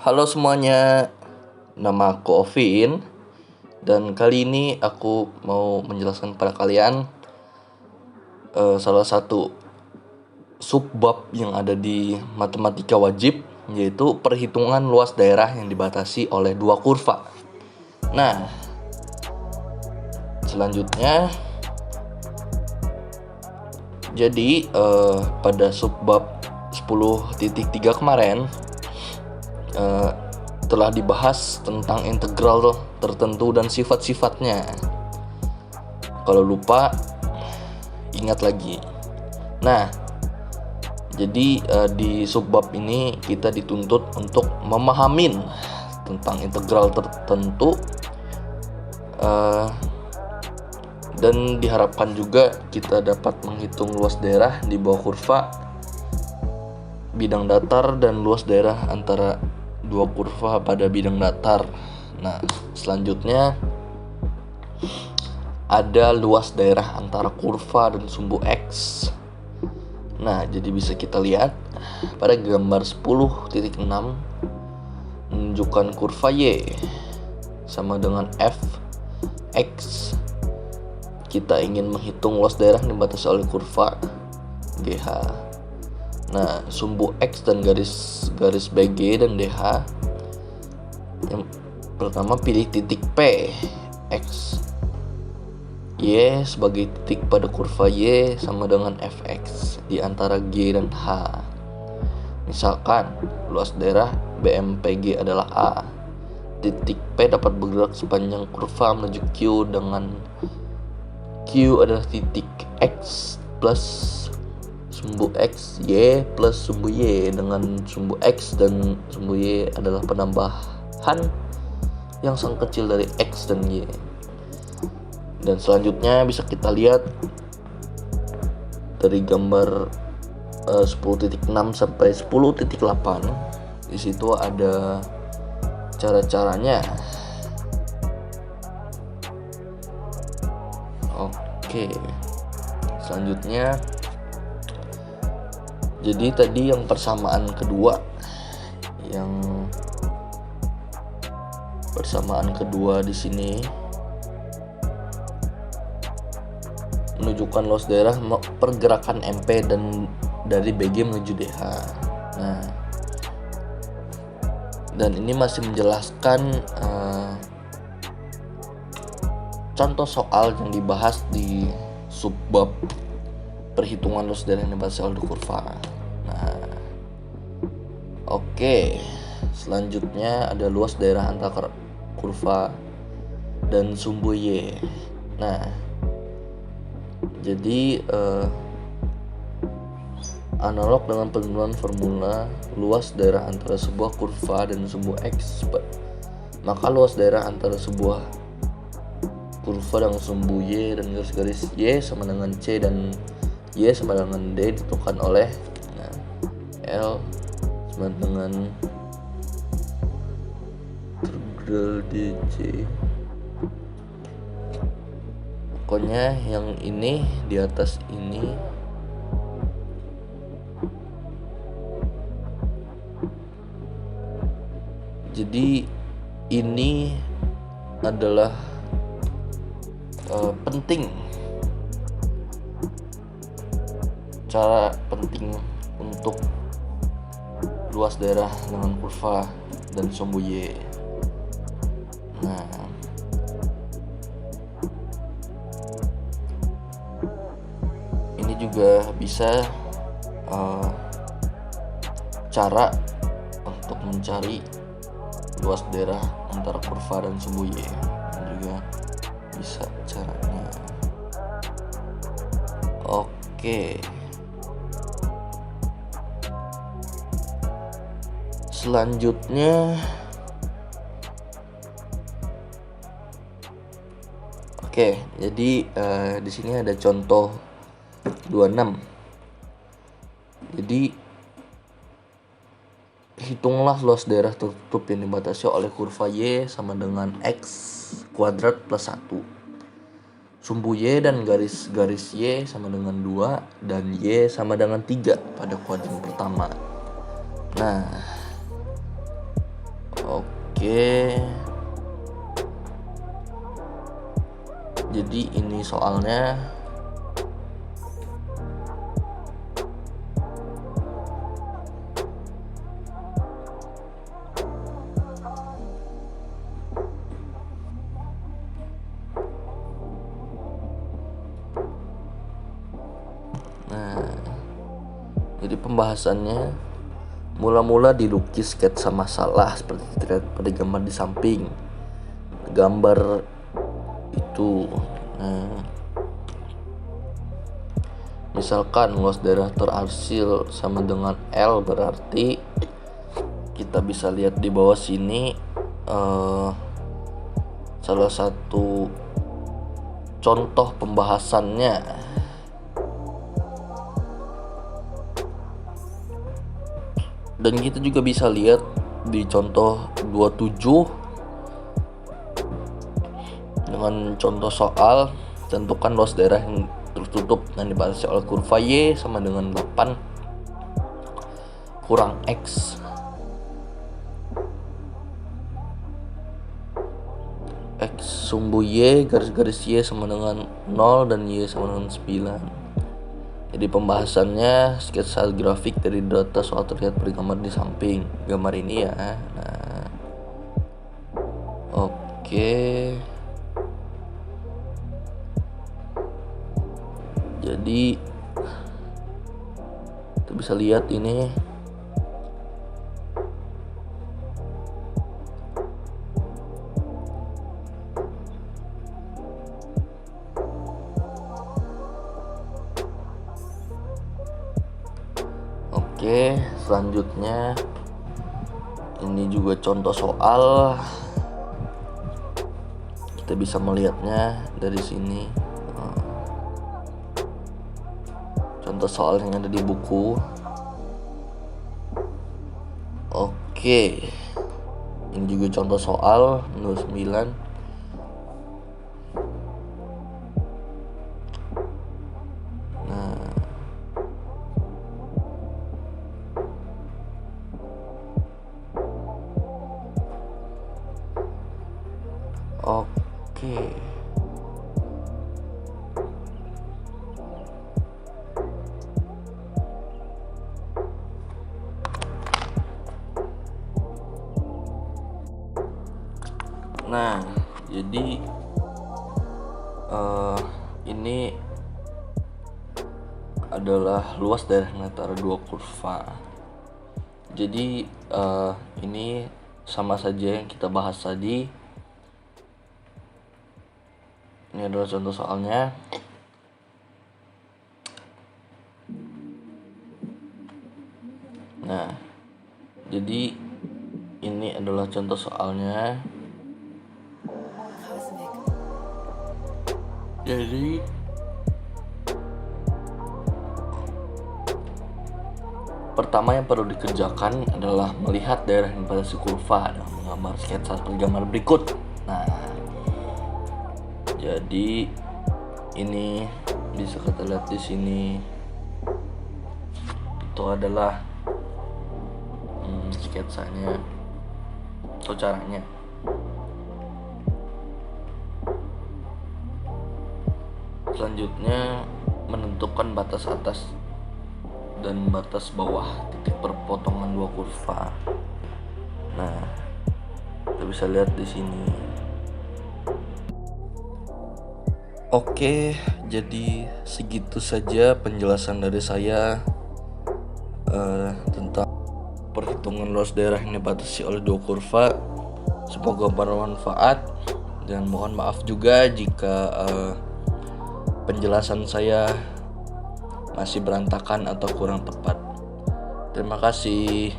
Halo semuanya, nama aku Ovin. Dan kali ini aku mau menjelaskan kepada kalian salah satu subbab yang ada di matematika wajib, yaitu perhitungan luas daerah yang dibatasi oleh dua kurva. Nah, selanjutnya jadi pada subbab 10.3 kemarin telah dibahas tentang integral tertentu dan sifat-sifatnya. Kalau lupa, ingat lagi. Nah, jadi di subbab ini kita dituntut untuk memahamin tentang integral tertentu, dan diharapkan juga kita dapat menghitung luas daerah di bawah kurva, bidang datar, dan luas daerah antara dua kurva pada bidang datar. Nah, selanjutnya ada luas daerah antara kurva dan sumbu X. Nah, jadi bisa kita lihat pada gambar 10.6 menunjukkan kurva Y sama dengan Fx. Kita ingin menghitung luas daerah yang dibatasi oleh kurva GH. Nah, sumbu X dan garis BG dan DH. Yang pertama pilih titik P, X, Y sebagai titik pada kurva Y sama dengan Fx di antara G dan H. Misalkan luas daerah BMPG adalah A. Titik P dapat bergerak sepanjang kurva menuju Q dengan Q adalah titik X plus sumbu X, Y plus sumbu Y, dengan sumbu X dan sumbu Y adalah penambahan yang sangat kecil dari X dan Y. Dan selanjutnya bisa kita lihat dari gambar 10.6 sampai 10.8. Di situ ada cara-caranya. Oke. Selanjutnya, jadi tadi yang persamaan kedua di sini menunjukkan luas daerah pergerakan MP dan dari BG menuju DH. Nah, dan ini masih menjelaskan contoh soal yang dibahas di subbab perhitungan luas daerah yang dibatasi oleh kurva. Nah, oke. Selanjutnya ada luas daerah antara kurva dan sumbu Y. Nah, jadi analog dengan penurunan formula luas daerah antara sebuah kurva dan sumbu X, maka luas daerah antara sebuah kurva dengan sumbu Y dan garis-garis Y sama dengan C dan Y sama dengan D ditentukan oleh L sama dengan integral dc. Pokoknya yang ini di atas ini jadi ini adalah penting, cara penting untuk luas daerah dengan kurva dan sumbu Y. Nah, ini juga bisa cara untuk mencari luas daerah antara kurva dan sumbu Y. Ini juga bisa caranya. Oke. Selanjutnya, jadi di sini ada contoh 26. Jadi hitunglah luas daerah tertutup yang dibatasi oleh kurva Y sama dengan X kuadrat plus 1. Sumbu Y dan garis-garis Y sama dengan 2 dan Y sama dengan 3 pada kuadran pertama. Nah, Oke. Jadi ini soalnya. Nah, jadi pembahasannya mula-mula dilukis sketsa masalah seperti terlihat pada gambar di samping gambar itu. Nah, misalkan luas daerah terarsil sama dengan L, berarti kita bisa lihat di bawah sini salah satu contoh pembahasannya. Dan kita juga bisa lihat di contoh 27 dengan contoh soal, tentukan luas daerah yang tertutup yang dibatasi oleh kurva Y sama dengan 8 kurang X. X sumbu Y garis-garis Y sama dengan 0 dan Y sama dengan 9. Jadi pembahasannya sketsa grafik dari data soal terlihat pada gambar di samping gambar ini ya. Nah, oke. Jadi kita bisa lihat ini. Oke, selanjutnya ini juga contoh soal. Kita bisa melihatnya dari sini. Contoh soal yang ada di buku. Oke. Ini juga contoh soal 29. Oke. Nah, jadi ini adalah luas daerah antara dua kurva. Jadi ini sama saja yang kita bahas tadi. Ini adalah contoh soalnya. Nah, jadi ini adalah contoh soalnya. Jadi pertama yang perlu dikerjakan adalah melihat daerah yang pada si kurva dan menggambar sketsa seperti gambar berikut. Nah, jadi ini bisa kita lihat di sini. Itu adalah sketsanya atau caranya. Selanjutnya menentukan batas atas dan batas bawah titik perpotongan dua kurva. Nah, kita bisa lihat di sini. Oke, jadi segitu saja penjelasan dari saya tentang perhitungan luas daerah yang dibatasi oleh dua kurva. Semoga bermanfaat dan mohon maaf juga jika penjelasan saya masih berantakan atau kurang tepat. Terima kasih.